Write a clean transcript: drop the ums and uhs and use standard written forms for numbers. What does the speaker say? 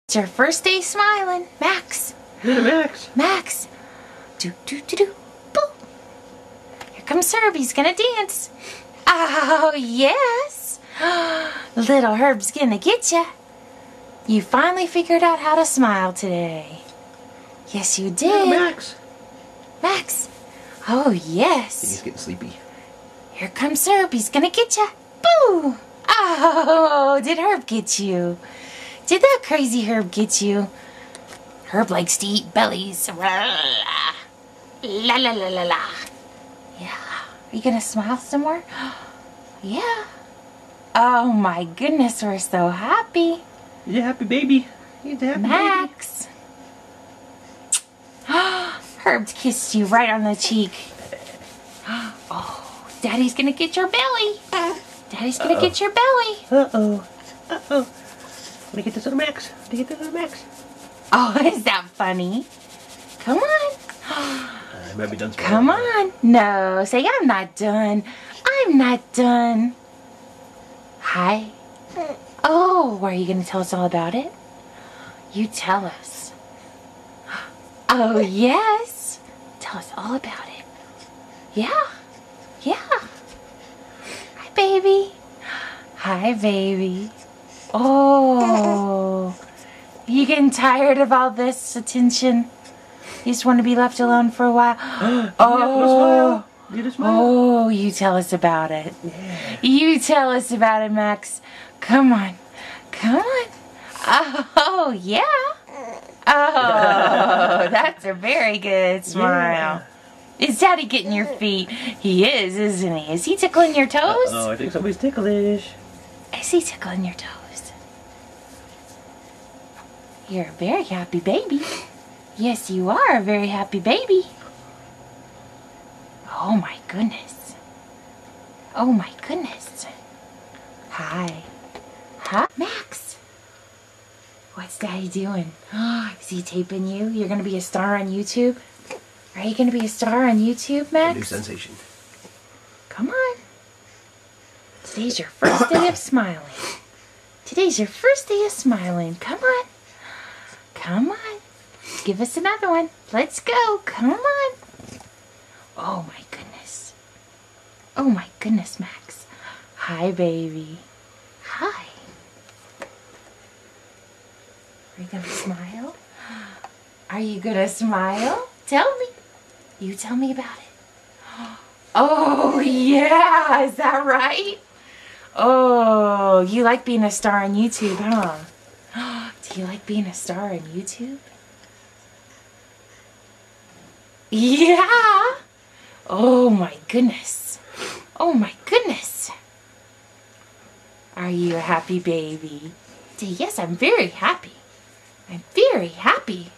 It's your first day smiling, Max. Yeah, Max. Max. Do do do do. Boo. Here comes Herb. He's gonna dance. Oh yes. Little Herb's gonna get ya. You finally figured out how to smile today. Yes, you did. Yeah, Max. Max. Oh yes. He's getting sleepy. Here comes Herb. He's gonna get ya. Boo. Oh, did Herb get you? Did that crazy Herb get you? Herb likes to eat bellies. La la la la la. Yeah. Are you gonna smile some more? Yeah. Oh my goodness, we're so happy. He's a happy baby. He's a happy Max. Herb kissed you right on the cheek. Oh, Daddy's gonna get your belly. Daddy's gonna get your belly. Uh-oh. Uh-oh. Let me get this little Max. Let me get this little Max. Oh, is that funny? Come on. I might be done smiling. Come on. No, say I'm not done. I'm not done. Hi. Oh, are you going to tell us all about it? You tell us. Oh, yes. Tell us all about it. Yeah. Yeah. Hi, baby. Hi, baby. Oh. You getting tired of all this attention? You just want to be left alone for a while? Oh. Get a smile. Oh, you tell us about it. Yeah. You tell us about it, Max. Come on. Come on. Oh, yeah. Oh, that's a very good smile. Yeah. Is Daddy getting your feet? He is, isn't he? Is he tickling your toes? Oh, I think somebody's ticklish. Is he tickling your toes? You're a very happy baby. Yes, you are a very happy baby. Oh my goodness. Oh my goodness. Hi. Hi. Max. What's Daddy doing? Is he taping you? You're going to be a star on YouTube? Are you going to be a star on YouTube, Max? A new sensation. Come on. Today's your first day of smiling. Today's your first day of smiling. Come on. Come on. Give us another one. Let's go. Come on. Oh my goodness. Oh my goodness, Max. Hi, baby. Hi. Are you gonna smile? Are you gonna smile? Tell me. You tell me about it. Oh, yeah. Is that right? Oh, you like being a star on YouTube, huh? Do you like being a star on YouTube? Yeah. Oh my goodness. Oh my goodness. Are you a happy baby? Yes, I'm very happy. I'm very happy.